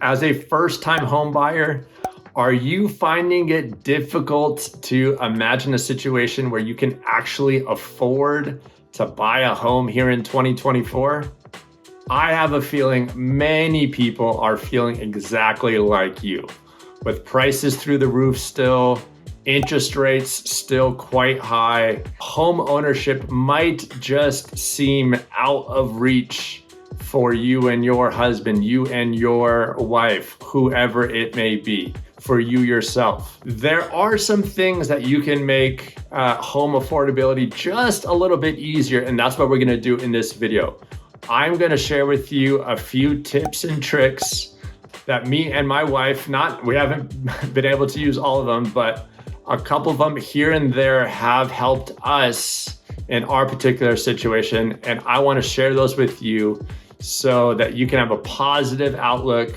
As a first-time home buyer, are you finding it difficult to imagine a situation where you can actually afford to buy a home here in 2024? I have a feeling many people are feeling exactly like you. With prices through the roof still, interest rates still quite high, home ownership might just seem out of reach for you and your husband, you and your wife, whoever it may be, for you yourself. There are some things that you can make home affordability just a little bit easier, and that's what we're gonna do in this video. I'm gonna share with you a few tips and tricks that me and my wife, we haven't been able to use all of them, but a couple of them here and there have helped us in our particular situation. And I wanna share those with you so that you can have a positive outlook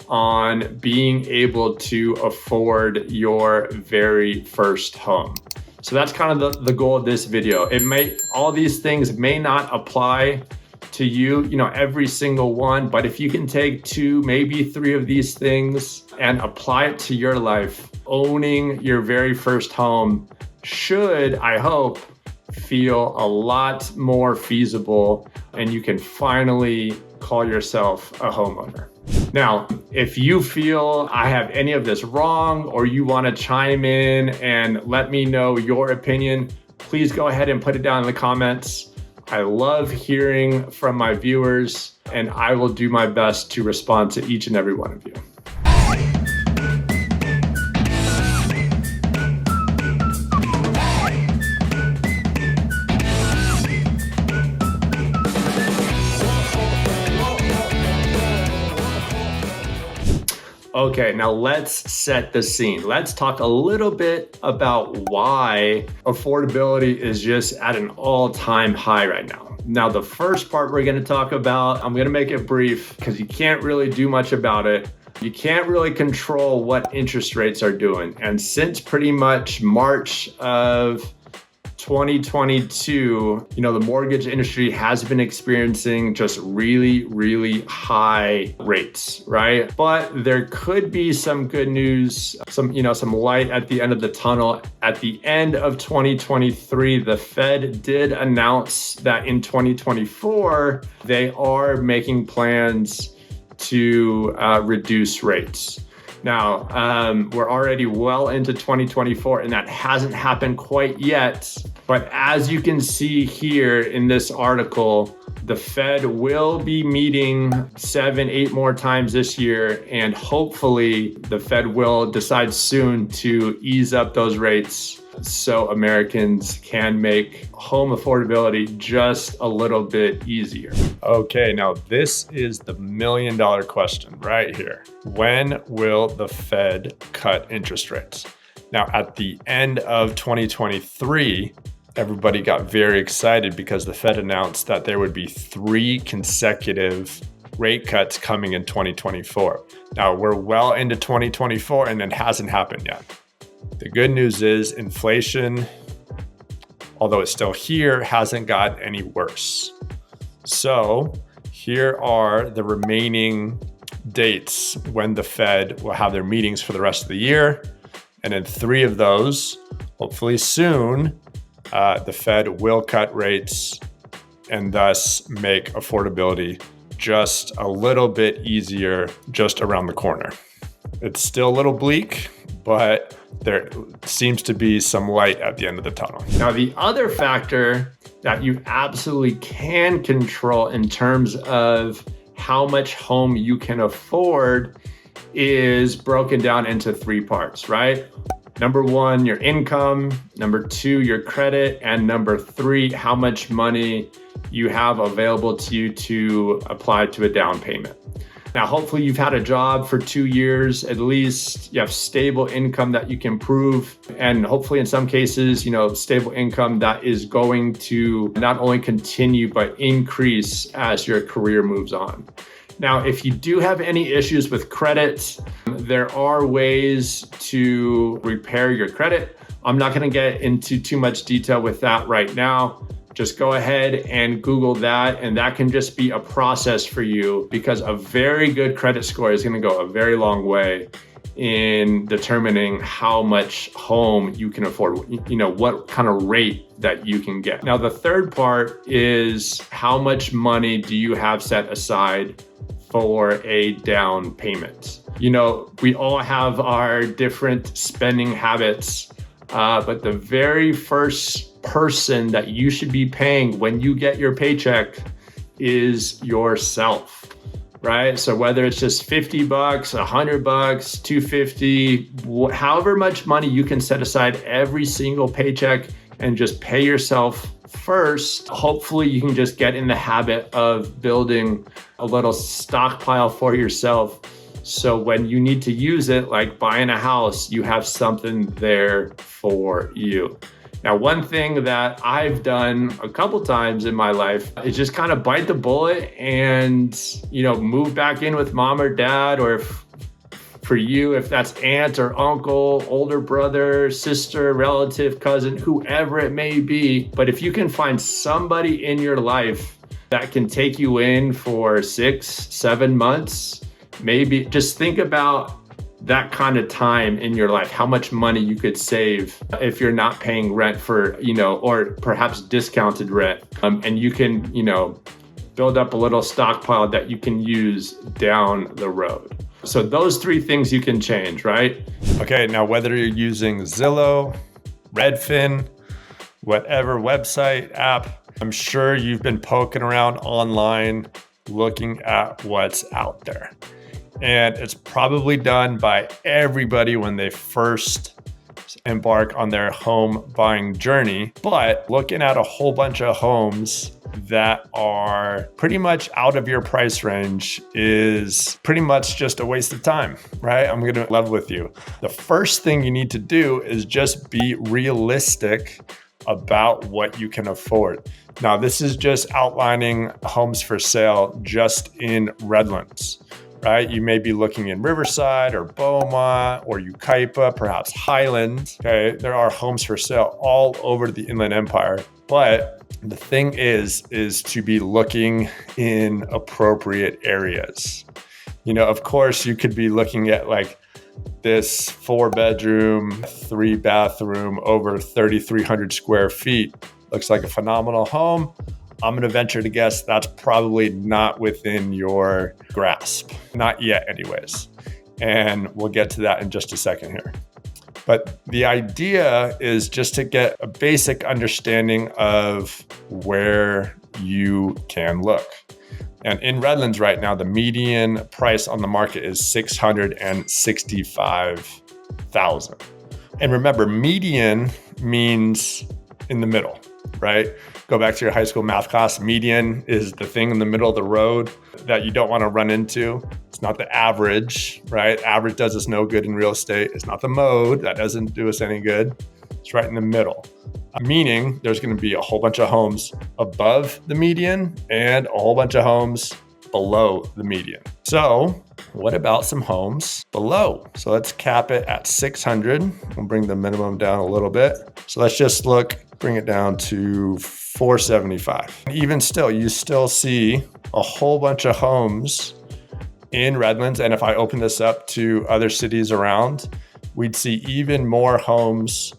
on being able to afford your very first home. So that's kind of the goal of this video. All these things may not apply to you, every single one, but if you can take 2, maybe 3 of these things and apply it to your life, owning your very first home should, I hope, feel a lot more feasible, and you can finally call yourself a homeowner. Now, if you feel I have any of this wrong, or you want to chime in and let me know your opinion, please go ahead and put it down in the comments. I love hearing from my viewers, and I will do my best to respond to each and every one of you. Okay, now let's set the scene. Let's talk a little bit about why affordability is just at an all-time high right now. Now, the first part we're gonna talk about, I'm gonna make it brief because you can't really do much about it. You can't really control what interest rates are doing. And since pretty much March of 2022, the mortgage industry has been experiencing just really, really high rates, right? But there could be some good news, some light at the end of the tunnel. At the end of 2023, the Fed did announce that in 2024, they are making plans to reduce rates. Now, we're already well into 2024, and that hasn't happened quite yet. But as you can see here in this article, the Fed will be meeting 7, 8 more times this year, and hopefully the Fed will decide soon to ease up those rates so Americans can make home affordability just a little bit easier. Okay, now this is the $1 million question right here. When will the Fed cut interest rates? Now, at the end of 2023, everybody got very excited because the Fed announced that there would be 3 consecutive rate cuts coming in 2024. Now, we're well into 2024 and it hasn't happened yet. The good news is inflation, although it's still here, hasn't got any worse. So here are the remaining dates when the Fed will have their meetings for the rest of the year. And in 3 of those, hopefully soon, the Fed will cut rates and thus make affordability just a little bit easier just around the corner. It's still a little bleak, but there seems to be some light at the end of the tunnel. Now, the other factor that you absolutely can control in terms of how much home you can afford is broken down into 3 parts, right? Number 1, your income. Number 2, your credit. And number 3, how much money you have available to you to apply to a down payment. Now, hopefully you've had a job for 2 years, at least you have stable income that you can prove. And hopefully in some cases, stable income that is going to not only continue, but increase as your career moves on. Now, if you do have any issues with credit, there are ways to repair your credit. I'm not going to get into too much detail with that right now. Just go ahead and Google that, and that can just be a process for you, because a very good credit score is going to go a very long way in determining how much home you can afford, what kind of rate that you can get. Now, the third part is how much money do you have set aside for a down payment? We all have our different spending habits, but the very first person that you should be paying when you get your paycheck is yourself. Right? So whether it's just $50, $100, $250, however much money you can set aside every single paycheck and just pay yourself first, hopefully you can just get in the habit of building a little stockpile for yourself. So when you need to use it, like buying a house, you have something there for you. Now, one thing that I've done a couple times in my life is just kind of bite the bullet and, move back in with mom or dad, or for you, if that's aunt or uncle, older brother, sister, relative, cousin, whoever it may be. But if you can find somebody in your life that can take you in for 6-7 months, maybe just think about that kind of time in your life, how much money you could save if you're not paying rent for, or perhaps discounted rent. And you can, build up a little stockpile that you can use down the road. So those three things you can change, right? Okay, now whether you're using Zillow, Redfin, whatever website, app, I'm sure you've been poking around online looking at what's out there. And it's probably done by everybody when they first embark on their home buying journey. But looking at a whole bunch of homes that are pretty much out of your price range is pretty much just a waste of time, right? I'm going to level with you. The first thing you need to do is just be realistic about what you can afford. Now, this is just outlining homes for sale just in Redlands. Right? You may be looking in Riverside or Beaumont or Yucaipa, perhaps Highland. Okay, there are homes for sale all over the Inland Empire. But the thing is to be looking in appropriate areas. Of course, you could be looking at like this 4-bedroom, 3-bathroom, over 3,300 square feet. Looks like a phenomenal home. I'm going to venture to guess that's probably not within your grasp. Not yet anyways. And we'll get to that in just a second here. But the idea is just to get a basic understanding of where you can look. And in Redlands right now, the median price on the market is $665,000. And remember, median means in the middle, right? Go back to your high school math class. Median is the thing in the middle of the road that you don't want to run into. It's not the average, right? Average does us no good in real estate. It's not the mode. That doesn't do us any good. It's right in the middle. Meaning there's going to be a whole bunch of homes above the median and a whole bunch of homes below the median. So what about some homes below? So let's cap it at 600. We'll bring the minimum down a little bit. So let's just bring it down to 475. Even still, you still see a whole bunch of homes in Redlands. And if I open this up to other cities around, we'd see even more homes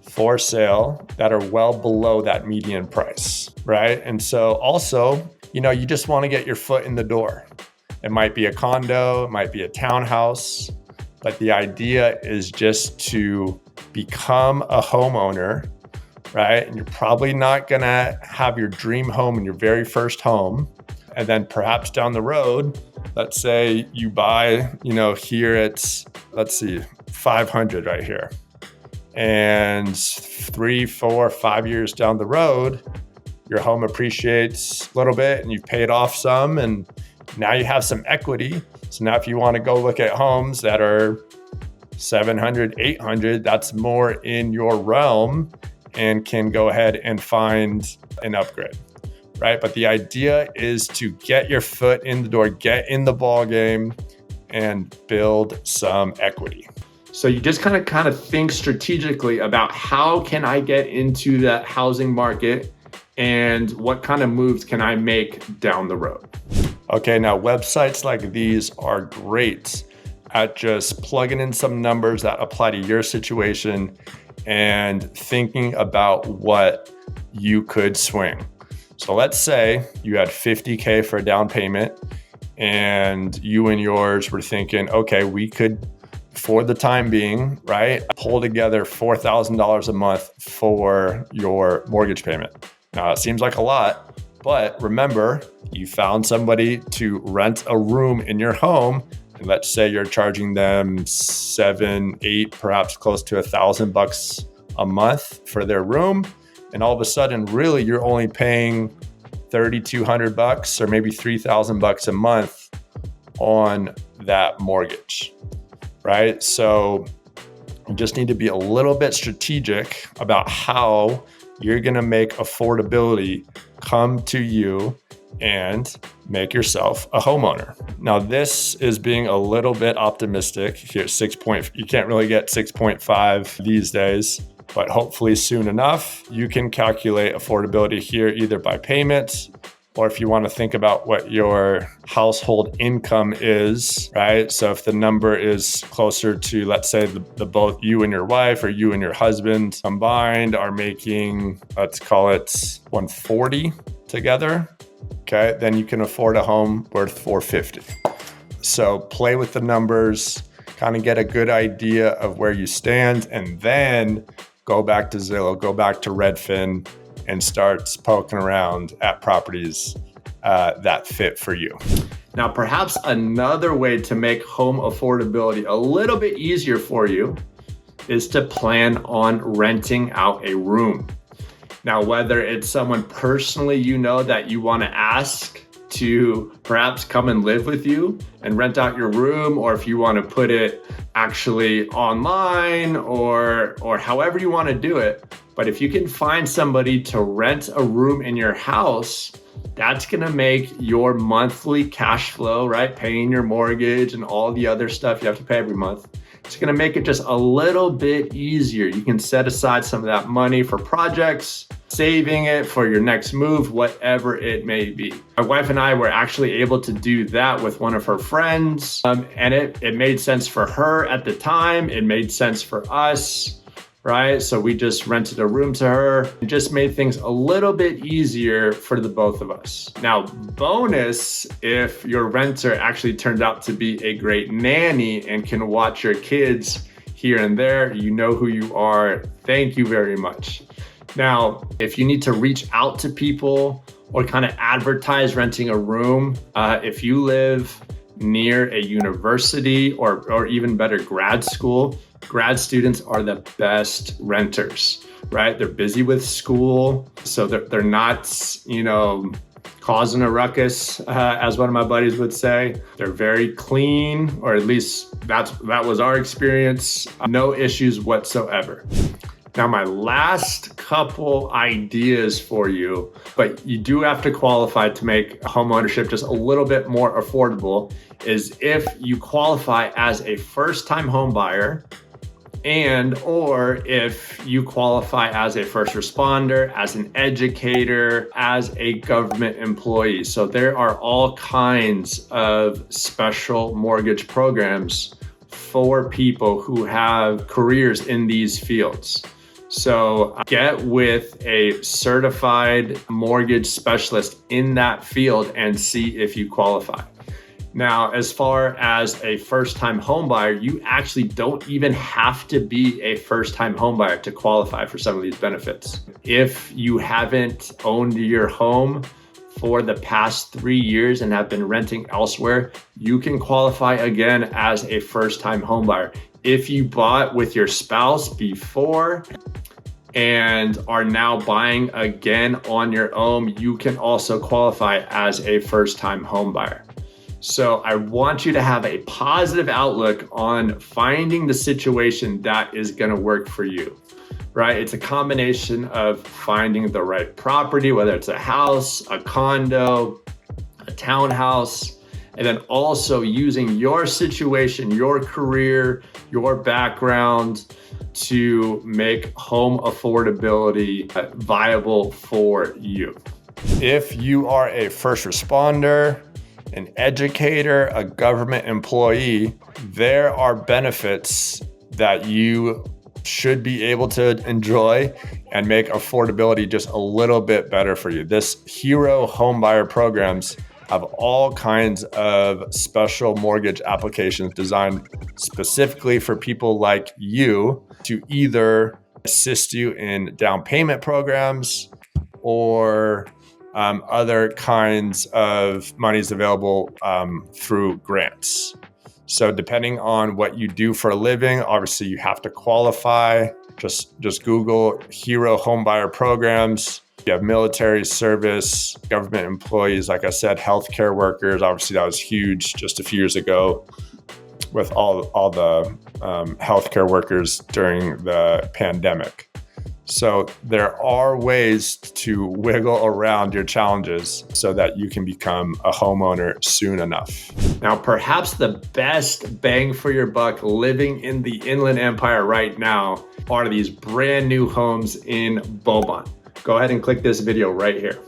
for sale that are well below that median price, right? And so also, you just want to get your foot in the door. It might be a condo, it might be a townhouse, but the idea is just to become a homeowner, right? And you're probably not gonna have your dream home in your very first home. And then perhaps down the road, let's say you buy, here it's, 500 right here. And 3, 4, 5 years down the road, your home appreciates a little bit and you've paid off some and now you have some equity. So now if you want to go look at homes that are 700, 800, that's more in your realm and can go ahead and find an upgrade, right? But the idea is to get your foot in the door, get in the ball game and build some equity. So you just kind of think strategically about how can I get into that housing market and what kind of moves can I make down the road? Okay, now websites like these are great at just plugging in some numbers that apply to your situation and thinking about what you could swing. So let's say you had $50K for a down payment and you and yours were thinking, okay, we could, for the time being, right, pull together $4,000 a month for your mortgage payment. Now, it seems like a lot, but remember, you found somebody to rent a room in your home. And let's say you're charging them 7, 8, perhaps close to $1,000 a month for their room. And all of a sudden, really, you're only paying $3,200 or maybe $3,000 a month on that mortgage, right? So you just need to be a little bit strategic about how you're going to make affordability come to you and make yourself a homeowner. Now, this is being a little bit optimistic here. You can't really get 6.5 these days, but hopefully soon enough, you can calculate affordability here either by payments, or if you want to think about what your household income is, right? So if the number is closer to, let's say the both you and your wife or you and your husband combined are making, let's call it 140 together, okay, then you can afford a home worth $450. So play with the numbers, kind of get a good idea of where you stand, and then go back to Zillow, go back to Redfin, and start poking around at properties that fit for you. Now, perhaps another way to make home affordability a little bit easier for you is to plan on renting out a room. Now, whether it's someone personally you know that you want to ask to perhaps come and live with you and rent out your room, or if you want to put it actually online or however you want to do it. But if you can find somebody to rent a room in your house, that's going to make your monthly cash flow, right? Paying your mortgage and all the other stuff you have to pay every month. It's going to make it just a little bit easier. You can set aside some of that money for projects, saving it for your next move, whatever it may be. My wife and I were actually able to do that with one of her friends, and it made sense for her at the time. It made sense for us, right? So we just rented a room to her and just made things a little bit easier for the both of us. Now, bonus, if your renter actually turned out to be a great nanny and can watch your kids here and there, you know who you are. Thank you very much. Now, if you need to reach out to people or kind of advertise renting a room, if you live near a university or even better, grad school, grad students are the best renters, right? They're busy with school, so they're not, causing a ruckus, as one of my buddies would say. They're very clean, or at least that was our experience. No issues whatsoever. Now, my last couple ideas for you, but you do have to qualify to make homeownership just a little bit more affordable, is if you qualify as a first-time home buyer, and or if you qualify as a first responder, as an educator, as a government employee. So there are all kinds of special mortgage programs for people who have careers in these fields. So get with a certified mortgage specialist in that field and see if you qualify. Now, as far as a first-time home buyer, you actually don't even have to be a first-time home buyer to qualify for some of these benefits. If you haven't owned your home for the past 3 years and have been renting elsewhere, you can qualify again as a first-time home buyer. If you bought with your spouse before and are now buying again on your own, you can also qualify as a first-time home buyer. So I want you to have a positive outlook on finding the situation that is going to work for you, right? It's a combination of finding the right property, whether it's a house, a condo, a townhouse, and then also using your situation, your career, your background to make home affordability viable for you. If you are a first responder, an educator, a government employee, there are benefits that you should be able to enjoy and make affordability just a little bit better for you. This hero homebuyer programs have all kinds of special mortgage applications designed specifically for people like you to either assist you in down payment programs or other kinds of monies available through grants. So depending on what you do for a living, obviously you have to qualify. Just Google hero homebuyer programs. You have military service, government employees, like I said, healthcare workers. Obviously that was huge just a few years ago with all the healthcare workers during the pandemic. So there are ways to wiggle around your challenges so that you can become a homeowner soon enough. Now, perhaps the best bang for your buck living in the Inland Empire right now are these brand new homes in Beaumont. Go ahead and click this video right here.